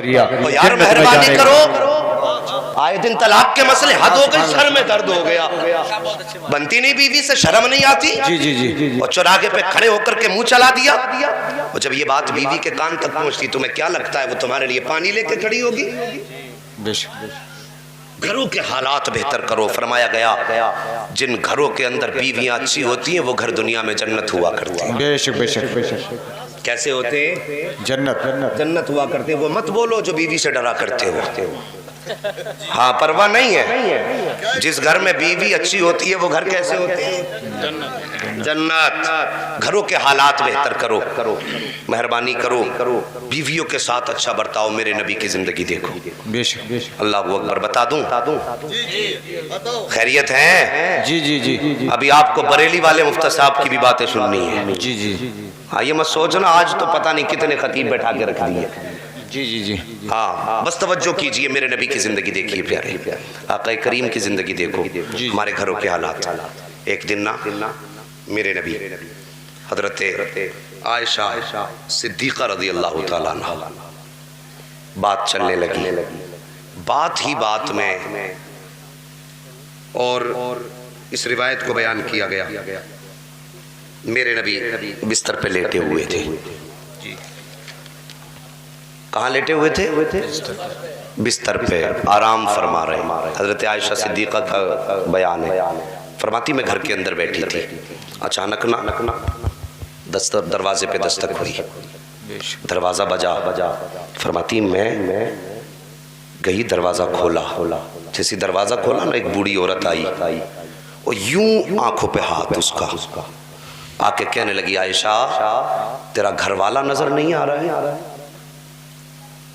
یار مہربانی کرو، آئے دن طلاق کے مسئلے حد ہو گئی، سر میں درد ہو گیا، بنتی نہیں بیوی سے شرم نہیں آتی، اور چوراہے پہ کھڑے ہو کر کے منہ چلا دیا، اور جب یہ بات بیوی کے کان تک پہنچتی تمہیں کیا لگتا ہے وہ تمہارے لیے پانی لے کے کھڑی ہوگی؟ گھروں کے حالات بہتر کرو، فرمایا گیا جن گھروں کے اندر بیویاں اچھی ہوتی ہیں وہ گھر دنیا میں جنت ہوا کرتے ہیں۔ بے شک بے شک بے شک، کیسے ہوتے ہیں؟ جنت ہوا کرتے ہیں۔ وہ مت بولو جو بیوی سے ڈرا کرتے ہو، ہاں پرواہ نہیں ہے، جس گھر میں بیوی اچھی ہوتی ہے وہ گھر کیسے ہوتے ہیں؟ جنت۔ گھروں کے حالات بہتر کرو، مہربانی کرو، بیویوں کے ساتھ اچھا برتاؤ۔ میرے نبی کی زندگی دیکھو، بے شک بے شک، اللہ اکبر۔ بتا دوں خیریت ہے؟ جی جی جی، ابھی آپ کو بریلی والے مفتی صاحب کی بھی باتیں سننی ہیں۔ جی جی ہاں یہ مت سوچنا آج تو پتہ نہیں کتنے خطیب بیٹھا کے رکھ دیے۔ جی جی جی، ہاں بس توجہ کیجئے، میرے نبی کی زندگی دیکھیے پیارے، آقا کریم کی زندگی دیکھو، ہمارے گھروں کے حالات۔ ایک دن نا میرے نبی حضرت عائشہ صدیقہ رضی اللہ تعالیٰ عنہ بات چلنے لگی، بات ہی بات میں، اور اس روایت کو بیان کیا گیا میرے نبی بستر پہ لیٹے ہوئے تھے۔ کہاں لیٹے ہوئے تھے؟ بستر پہ آرام فرما رہے۔ حضرت عائشہ صدیقہ کا بیان ہے، فرماتی میں گھر کے اندر بیٹھی تھی، اچانک نا دروازے پہ دستک ہوئی، دروازہ بجا، فرماتی میں گئی دروازہ کھولا، جیسے دروازہ کھولا نا ایک بوڑھی عورت آئی، اور یوں آنکھوں پہ ہاتھ اس کا، آ کے کہنے لگی عائشہ تیرا گھر والا نظر نہیں آ رہا ہے؟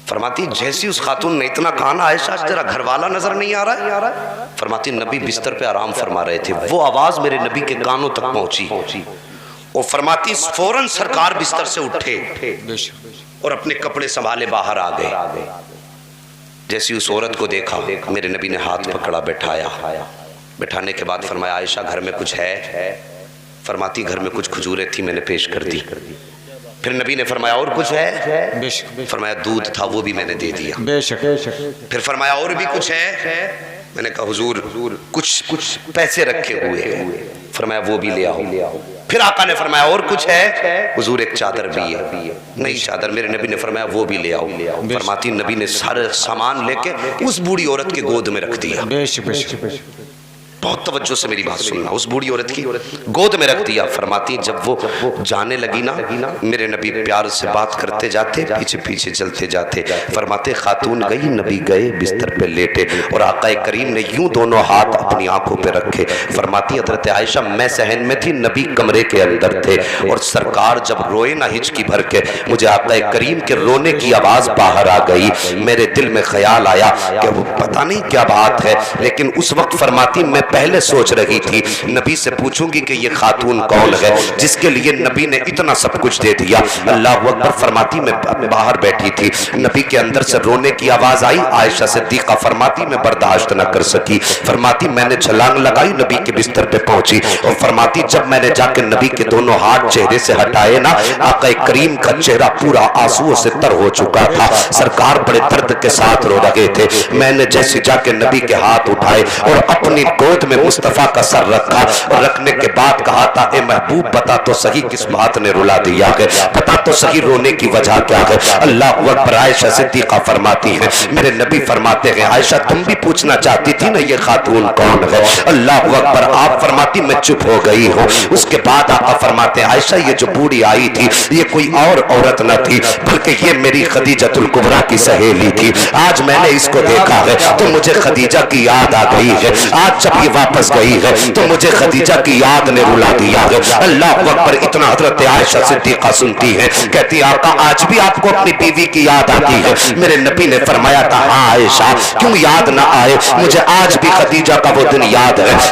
فرماتی جیسی اس خاتون نے اتنا کہا نا عائشہ تیرا گھر والا نظر نہیں آ رہا ہے، فرماتی نبی بستر پہ آرام فرما رہے تھے، وہ آواز میرے نبی کے کانوں تک پہنچی، اور فرماتی فوراً سرکار بستر سے اٹھے اور اپنے کپڑے سنبھالے باہر آ گئے۔ جیسی اس عورت کو دیکھا میرے نبی نے ہاتھ پکڑا، بٹھایا، بٹھانے کے بعد فرمایا عائشہ گھر میں کچھ ہے؟ فرماتی گھر میں کچھ کھجوریں تھی میں نے پیش کر دی۔ پھر نبی نے فرمایا اور کچھ ہے؟ فرمایا دودھ تھا وہ بھی میں نے دے دیا۔ پھر فرمایا اور بھی کچھ ہے؟ میں نے کہا حضور کچھ پیسے رکھے ہوئے ہیں، فرمایا وہ بھی لے آؤ۔ پھر آقا نے فرمایا اور کچھ ہے؟ حضور ایک چادر بھی ہے، نئی چادر، میرے نبی نے فرمایا وہ بھی لے آؤ۔ فرماتی نبی نے سارے سامان لے کے اس بوڑھی عورت کے گود میں رکھ دیا۔ بہت توجہ سے میری بات سننا، اس بوڑھی عورت کی گود میں رکھ دیا۔ فرماتی جب وہ جانے لگی نا میرے نبی پیار سے بات کرتے جاتے، پیچھے پیچھے چلتے جاتے، فرماتے خاتون گئی نبی گئے بستر پہ لیٹے، اور آقا کریم نے یوں دونوں ہاتھ اپنی آنکھوں پہ رکھے۔ فرماتی حضرت عائشہ میں صحن میں تھی، نبی کمرے کے اندر تھے، اور سرکار جب روئے نا ہچکی بھر کے، مجھے آقا کریم کے رونے کی آواز باہر آ گئی، میرے دل میں خیال آیا کہ وہ پتہ نہیں کیا بات ہے، لیکن اس وقت فرماتی میں پہلے سوچ رہی تھی نبی سے پوچھوں گی کہ یہ خاتون کون ہے جس کے لیے نبی نے اتنا سب کچھ دے دیا۔ اللہ اکبر۔ فرماتی میں باہر بیٹھی تھی، نبی کے اندر سے رونے کی آواز آئی، عائشہ صدیقہ فرماتی میں برداشت نہ کر سکی، فرماتی میں نے چھلانگ لگائی نبی کے بستر پہ پہنچی، اور فرماتی جب میں نے جا کے نبی کے دونوں ہاتھ چہرے سے ہٹائے نا، آقا کریم کا چہرہ پورا آنسوؤں سے تر ہو چکا تھا، سرکار بڑے درد کے ساتھ رو رہے تھے۔ میں نے جیسے جا کے نبی کے ہاتھ اٹھائے اور اپنی گود میں مصطفیٰ کا سر رکھا، اور رکھنے کے بعد کہا تھا اے محبوب بتا تو صحیح کس بات نے رلا دیا ہے، بتا تو صحیح رونے کی وجہ کیا ہے۔ اللہ اکبر۔ عائشہ صدیقہ فرماتی ہے میرے نبی فرماتے ہیں عائشہ تم بھی پوچھنا چاہتی تھی نا یہ خاتون کون ہے؟ اللہ اکبر۔ آپ فرماتی میں چپ ہو گئی ہوں۔ اس کے بعد آقا فرماتے ہیں عائشہ یہ جو بوڑھی آئی تھی یہ کوئی اور عورت نہ تھی بلکہ یہ میری خدیجۃ الکبریٰ کی سہیلی تھی۔ آج میں نے اس کو دیکھا ہے تو مجھے خدیجہ کی یاد آ گئی ہے، آج جب یہ واپس گئی ہے تو مجھے خدیجہ کی یاد نے رلا دیا ہے۔ اللہ اکبر۔ اتنا حضرت عائشہ صدیقہ سنتی ہے، کہتی آقا آج بھی آپ کو اپنی بیوی کی یاد آتی ہے؟ میرے نبی نے فرمایا تھا ہاں عائشہ کیوں یاد نہ آئے، مجھے آج بھی خدیجہ کا وہ دن یاد ہے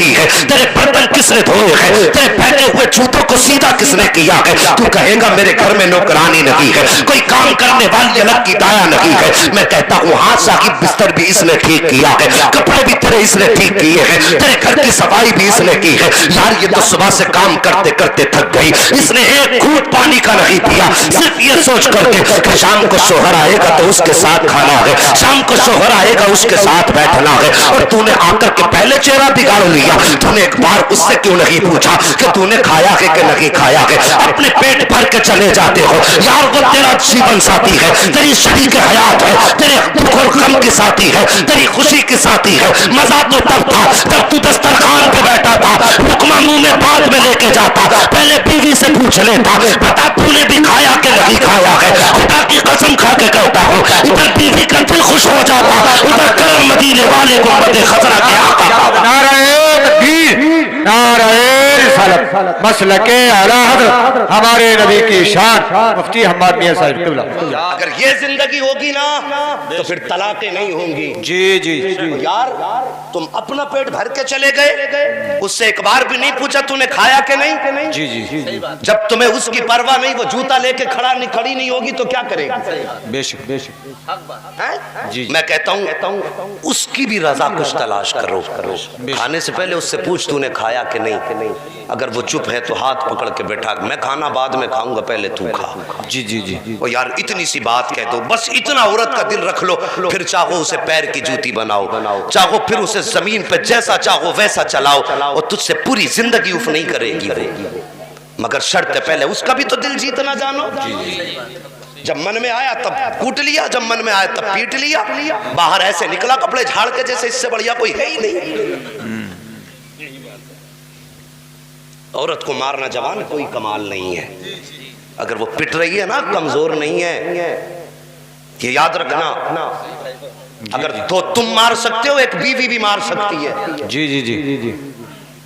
کی ہے, تیرے برتن کس نے دھوئے ہیں, تیرے پہنے ہوئے جوتوں کو سیدھا کس نے کیا ہے. تو کہے گا میرے گھر میں نوکرانی نہیں ہے, کوئی کام کرنے والی الگ کی دایا نہیں ہے. میں کہتا ہوں ہاں صاحب بستر بھی اس نے ٹھیک کیا ہے, کپڑے بھی تیرے اس نے ٹھیک کیے ہیں, تیرے گھر کی صفائی بھی اس نے کی ہے. یار یہ تو صبح سے کام کرتے کرتے تھک گئی, اس نے ایک گھونٹ پانی کا نہیں پیا, صرف یہ سوچ کر کے کہ شام کو شوہر آئے گا تو اس کے ساتھ کھانا ہے, شام کو شوہر آئے گا اس کے ساتھ بیٹھنا ہے. اور تو نے آ کر کے پہلے چہرہ بگاڑ لیا. تو نے ایک بار اس سے کیوں نہیں پوچھا کہ تو نے کھایا ہے کہ نہیں کھایا ہے. اپنے پیٹ بھر کے چلے جاتے ہو. یار وہ تیرا جیون ساتھی ہے, تیری شریک حیات ہے, تیرے دکھ اور غم کی ساتھی ہے, تیری خوشی کی ساتھی ہے. مزہ تو تب تھا جب تو دسترخوان پہ بیٹھا تھا, حکمہ منہ میں بعد میں لے کے جاتا, پہلے بیوی سے پوچھ لیتا بتا تو نے بھی کھایا کہ نہیں کھایا ہے. خدا کی قسم کھا کے کہتا ہوں ادھر بیوی کا دل خوش ہو جاتا, ادھر کرم مدینے والے کو مدے خزرہ کے آقا. نعرہ تکبیر, نعرہ رسالت, مسلک اعلی حضرت ہمارے نبی کی شان مفتی حماد میاں صاحب قبلہ. اگر یہ زندگی ہوگی نا تو پھر طلاقیں نہیں ہوں گی. جی جی یار تم اپنا پیٹ بھر کے چلے گئے, اس سے ایک بار بھی نہیں پوچھا تو نے کھایا کہ نہیں. جی جی جب تمہیں اس کی پرواہ نہیں, وہ جوتا لے کے کھڑی نہیں ہوگی تو کیا کرے گی. بے شک بے شک. جی میں کہتا ہوں اس کی بھی رضا کچھ تلاش کرو. کھانے سے پہلے اس سے پوچھ تو نے کھایا کہ نہیں. اگر وہ چپ ہے تو ہاتھ پکڑ کے بیٹھا, میں کھانا بعد میں کھاؤں گا پہلے تو کھا. جی جی جی. اور یار اتنی سی بات کہہ دو, بس اتنا عورت کا دل رکھ لو, پھر چاہو اسے پیر کی جوتی بناؤ, چاہو پھر اسے زمین پہ جیسا چاہو ویسا چلاؤ, اور تجھ سے پوری زندگی اف نہیں کرے گی. مگر شرط پہلے اس کا بھی تو دل جیتنا جانو. جب من میں آیا تب کوٹ لیا, جب من میں آیا تب پیٹ لیا, باہر ایسے نکلا کپڑے جھاڑ کے جیسے اس سے بڑھیا کوئی ہے ہی نہیں. عورت کو مارنا جوان کوئی کمال نہیں ہے. اگر وہ پٹ رہی ہے نا کمزور نہیں ہے, یہ یاد رکھنا. اگر تو تم مار سکتے ہو, ایک بیوی بھی مار سکتی ہے. جی جی جی جی.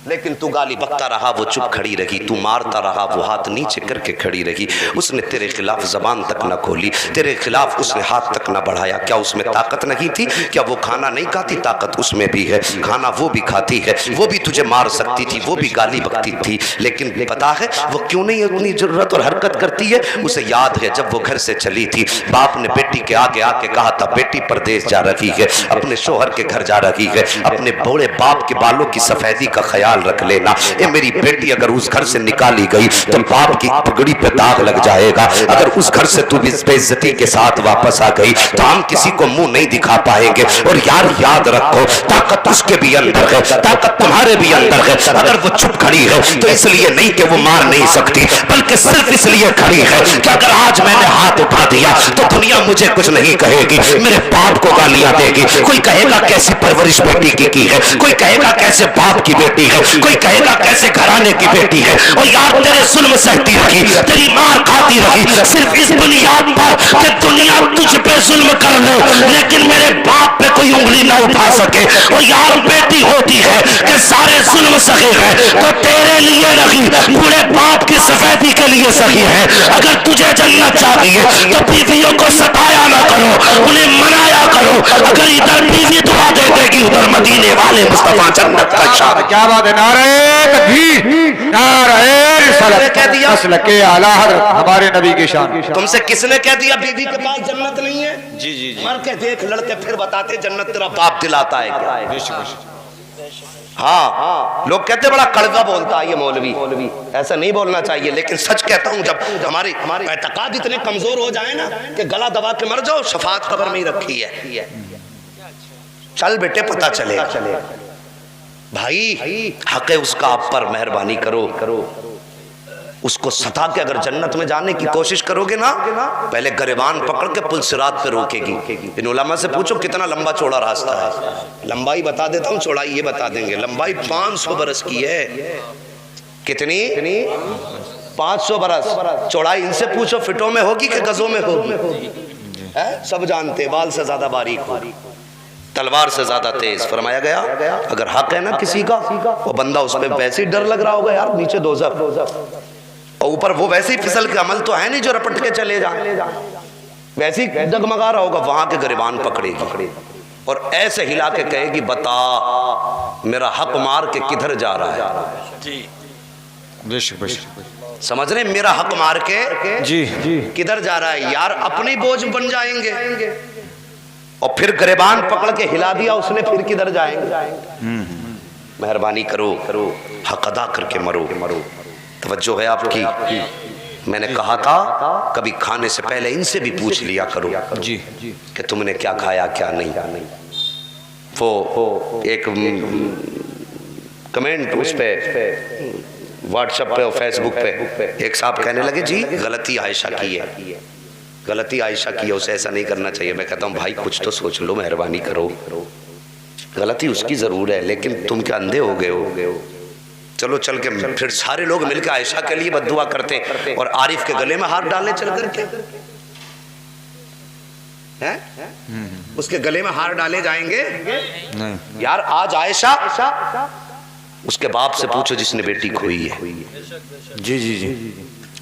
لیکن تو گالی بکتا رہا, وہ چپ کھڑی رہی. تو مارتا رہا, وہ ہاتھ نیچے کر کے کھڑی رہی. اس نے تیرے خلاف زبان تک نہ کھولی, تیرے خلاف اس نے ہاتھ تک نہ بڑھایا. کیا اس میں طاقت نہیں تھی؟ کیا وہ کھانا نہیں کھاتی؟ طاقت اس میں بھی ہے, کھانا وہ بھی کھاتی ہے. وہ بھی تجھے مار سکتی تھی, وہ بھی گالی بکتی تھی, لیکن پتا ہے وہ کیوں نہیں اتنی جرت اور حرکت کرتی ہے. اسے یاد ہے جب وہ گھر سے چلی تھی, باپ نے بیٹی کے آگے آ کے کہا تھا بیٹی پردیس جا رہی ہے, اپنے شوہر کے گھر جا رہی ہے, اپنے بوڑھے باپ کے بالوں کی سفیدی کا خیال رکھ لینا. اے میری بیٹی اگر اس گھر سے نکالی گئی تو باپ کی پگڑی پہ داغ لگ جائے گا. اگر اس گھر سے تو بے عزتی کے ساتھ واپس آ گئی تو ہم کسی کو منہ نہیں دکھا پائیں گے. اور یار یاد رکھو طاقت اس کے بھی اندر ہے, طاقت تمہارے بھی اندر ہے. اگر وہ چپ کھڑی ہے تو اس لیے نہیں کہ وہ مار نہیں سکتی, بلکہ صرف اس لیے کھڑی ہے کہ اگر آج میں نے ہاتھ اٹھا دیا تو دنیا مجھے کچھ نہیں کہے گی, میرے باپ کو گالیاں دے گی. کوئی کہے گا کیسی پرورش بیٹی کی ہے, کوئی کہے گا کیسے باپ کی بیٹی ہے, کوئی کہے گا کیسے گھرانے کی بیٹی ہے. اور یار تیرے ظلم سہتی رہی, تیری مار کھاتی رہی, صرف اس بنیاد پر کہ دنیا تجھ پہ ظلم کر لے لیکن میرے باپ پہ کوئی انگلی نہ اٹھا سکے. اور یار بیٹی ہوتی ہے کہ سارے ظلم سہے ہیں تو تیرے لیے رہی, بوڑھے باپ کی سفیدی کے لیے سہی ہے. اگر تجھے جنت چاہیے تو بیویوں کو ستایا نہ کرو, انہیں منایا کرو. اگر ادھر بیوی دعا دے دے گی ادھر مدینے والے مصطفیٰ جنت کا شاد. کیا بات ہے. نعرہ تکبیر, نعرہ رسالت, مسلک اعلی حضرت ہمارے نبی کی شان. تم سے کس نے کہہ دیا بیوی کے پاس جنت نہیں ہے؟ جی جی جی. مر کے دیکھ لڑکے پھر بتاتے جنت تیرا باپ دلاتا ہے کیا. ہاں لوگ کہتے بڑا کڑوا بولتا ہے یہ مولوی, ایسا نہیں بولنا چاہیے. لیکن سچ کہتا ہوں جب ہمارے اعتقاد اتنے کمزور ہو جائیں نا کہ گلا دبا کے مر جاؤ, شفاعت قبر میں ہی رکھی ہے. چل بیٹے پتہ چلے بھائی, حق ہے اس کا آپ پر, مہربانی کرو. اس کو ستا کے اگر جنت میں جانے کی کوشش کرو گے نا, پہلے گریبان پکڑ کے پل صراط پہ روکے گی. ان علماء سے پوچھو کتنا لمبا چوڑا راستہ ہے, لمبائی بتا دیتا ہوں, چوڑائی یہ بتا دیں گے. لمبائی 500 برس کی ہے. کتنی؟ 500 برس. چوڑائی ان سے پوچھو فٹوں میں ہوگی کہ گزوں میں ہوگی. سب جانتے, بال سے زیادہ باریک ہوگی, تلوار سے زیادہ تیز. فرمایا گیا اگر حق ہے نا کسی کا, وہ بندہ اس پہ ویسے ہی ڈر لگ رہا ہوگا یار نیچے دوزخ, اور اوپر وہ ویسے ہی پھسل کے عمل تو ہے نہیں جو رپٹ کے چلے جائیں, ویسے ہی ڈگمگا رہا ہوگا, وہاں کے گریبان پکڑے گی اور ایسے ہلا کے کہے گی بتا میرا حق مار کے کدھر جا رہا ہے؟ بے شک بے شک سمجھ رہے؟ میرا حق مار کے جی کدھر جا رہا ہے؟ یار اپنی بوجھ بن جائیں گے اور پھر گریبان پکڑ کے ہلا دیا اس نے، پھر کدھر جائیں گے؟ مہربانی کرو حق ادا کر کے مرو۔ توجہ ہے آپ کی؟ میں نے کہا تھا کبھی کھانے سے پہلے ان سے بھی پوچھ لیا کرو جی کہ تم نے کیا کھایا کیا نہیں۔ وہ ایک کمنٹ اس پہ واٹس ایپ پہ اور فیس بک پہ ایک صاحب کہنے لگے جی غلطی عائشہ کی ہے، غلطی عائشہ کی ہے، اسے ایسا نہیں کرنا چاہیے۔ میں کہتا ہوں بھائی کچھ تو سوچ لو، مہربانی کرو، غلطی اس کی ضرور ہے لیکن تم کیا اندھے ہو گئے ہو؟ چلو چل کے پھر سارے لوگ مل کے عائشہ کے لیے بد دعا کرتے اور عارف کے گلے میں ہاتھ ڈالے چل کر کے، اس کے گلے میں ہار ڈالے جائیں گے؟ یار آج عائشہ اس کے باپ سے پوچھو جس نے بیٹی کھوئی ہے، جی جی جی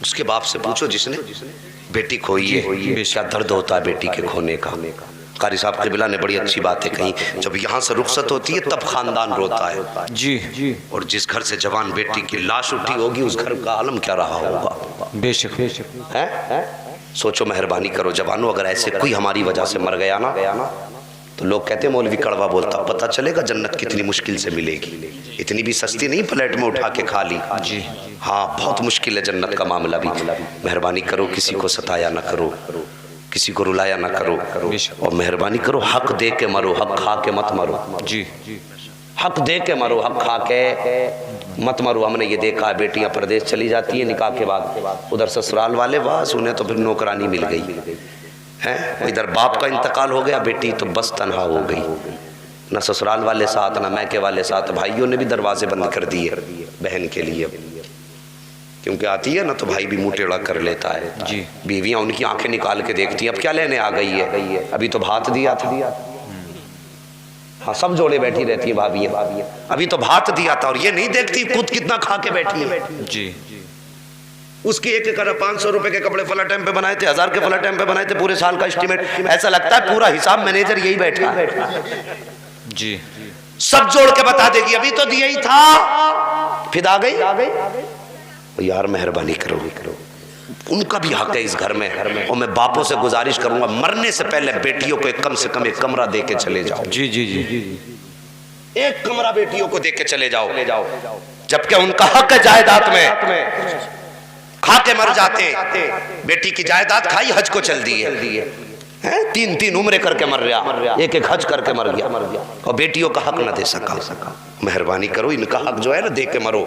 اس کے باپ سے پوچھو جس نے بیٹی کھوئی ہے کیا درد ہوتا ہے بیٹی کے کھونے کا۔ قاری صاحب قبلہ نے بڑی اچھی باتیں کہیں، جب یہاں سے رخصت ہوتی ہے تب خاندان روتا ہے، جی اور جس گھر سے جوان بیٹی کی لاش اٹھی ہوگی اس گھر کا عالم کیا رہا ہوگا۔ بے شک بے شک سوچو، مہربانی کرو جوانوں، اگر ایسے کوئی ہماری وجہ سے مر گیا نا تو لوگ کہتے ہیں مولوی کڑوا بولتا، پتہ چلے گا جنت کتنی مشکل سے ملے گی، اتنی بھی سستی نہیں پلیٹ میں اٹھا کے کھا لی۔ ہاں بہت مشکل ہے جنت کا معاملہ بھی۔ مہربانی کرو کسی کو ستایا نہ کرو، کسی کو رلایا نہ کرو، اور مہربانی کرو حق دے کے مرو، حق کھا کے مت مرو۔ جی حق دے کے مرو، حق کھا کے مت مرو۔ ہم نے یہ دیکھا ہے بیٹیاں پردیش چلی جاتی ہیں نکاح کے بعد، ادھر سسرال والے بس انہیں تو پھر نوکرانی مل گئی ہے، ادھر باپ کا انتقال ہو گیا، بیٹی تو بس تنہا ہو گئی، نہ سسرال والے ساتھ نہ میکے والے ساتھ، بھائیوں نے بھی دروازے بند کر دیے بہن کے لیے، کیونکہ آتی ہے نا تو بھائی بھی منہ ٹیڑھا کر لیتا ہے۔ جی بیویاں ان کی آنکھیں نکال کے دیکھتی ہیں اب کیا لینے آ گئی ہے، ابھی تو بھات دیا تھا۔ ہاں سب جوڑے بیٹھی رہتی ہیں بھابیاں، ابھی تو بھات دیا تھا، اور یہ نہیں دیکھتی خود کتنا کھا کے بیٹھی ہے۔ جی اس کی ایک کرا 500 روپے کے کپڑے فلا ٹائم پہ بنائے تھے، 1000 کے فلا ٹائم پہ بنائے تھے، پورے سال کا اسٹیمیٹ، ایسا لگتا ہے پورا حساب مینیجر یہی بیٹھا ہے۔ جی سب جوڑ کے بتا دے گی ابھی تو دیا ہی تھا، پھر آ گئی۔ یار مہربانی کرو، ان کا بھی حق ہے اس گھر میں، اور میں باپوں سے گزارش کروں گا مرنے سے پہلے بیٹیوں کو کم سے کم ایک کمرہ دے کے چلے جاؤ۔ جی جی جی ایک کمرہ بیٹیوں کو دے کے چلے جاؤ، جبکہ ان کا حق ہے جائیداد میں، کھا کے مر جاتے ہیں۔ بیٹی کی جائیداد کھائی، حج کو چل دی ہے، 3 عمرے کر کے مر گیا، ایک حج کر کے مر گیا، اور بیٹیوں کا حق نہ دے سکا۔ مہربانی کرو ان کا حق جو ہے نا دے کے مرو،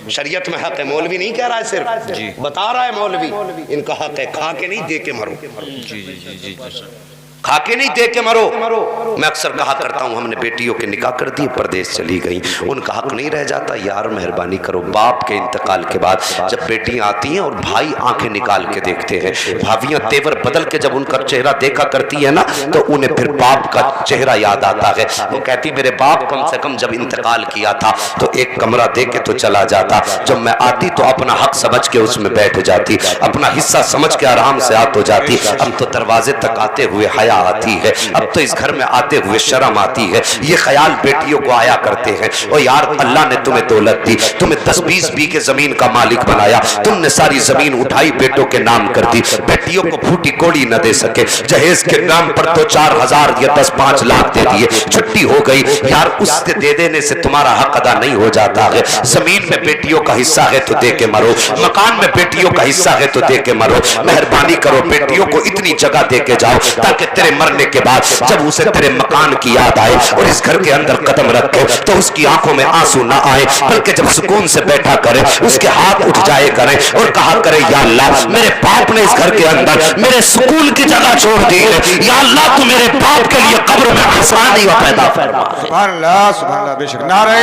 شریعت میں حق ہے، مولوی نہیں کہہ رہا ہے، صرف بتا رہا ہے مولوی، ان کا حق ہے، کھا کے نہیں دے کے مرو، کھا کے نہیں دے کے مرو۔ میں اکثر کہا کرتا ہوں ہم نے بیٹیوں کے نکاح کر دی، پردیس چلی گئیں، ان کا حق نہیں رہ جاتا۔ یار مہربانی کرو، باپ کے انتقال کے بعد جب بیٹیاں آتی ہیں اور بھائی آنکھیں نکال کے دیکھتے ہیں، بھابیاں تیور بدل کے جب ان کا چہرہ دیکھا کرتی ہے نا تو انہیں پھر باپ کا چہرہ یاد آتا ہے، وہ کہتی میرے باپ کم سے کم جب انتقال کیا تھا تو ایک کمرہ دے کے تو چلا جاتا، جب میں آتی تو اپنا حق سمجھ کے اس میں بیٹھ جاتی، اپنا حصہ سمجھ کے آرام سے ہو جاتی۔ اب تو دروازے تک آتے ہوئے حیا آتی ہے، اب تو اس گھر میں آتے ہوئے شرم آتی ہے۔ یہ خیال بیٹیوں کو آیا کرتے ہیں، او یار اللہ نے تمہیں دولت دی، تمہیں 10-20 بیگھے زمین کا مالک بنایا، تم نے ساری زمین اٹھائی بیٹوں کے نام کر دی، بیٹیوں کو پھوٹی کوڑی نہ دے سکے، جہیز کے نام پر تو 4000 یا 10-5 لاکھ دے دیے، چھٹی ہو گئی۔ یار اس سے دے دینے سے تمہارا حق ادا نہیں ہو جاتا ہے۔ زمین میں بیٹیوں کا حصہ ہے تو دے کے مرو، مکان میں بیٹیوں کا حصہ ہے تو دے کے مرو۔ مہربانی کرو بیٹیوں کو اتنی جگہ دے کے جاؤ تاکہ تیرے مرنے کے بعد جب اسے تیرے مکان کی یاد آئے اور اس گھر کے اندر قدم رکھے تو اس کی آنکھوں میں آنسو نہ آئے، بلکہ جب سکون سے بیٹھا کرے اس کے ہاتھ اٹھ جائے کرے اور کہا کرے یا اللہ میرے باپ نے اس گھر کے اندر میرے سکون کی جگہ چھوڑ دی ہے، یا اللہ تو میرے باپ کے لیے قبر میں آسانی پیدا فرما۔ سبحان اللہ بے شک، نعرہ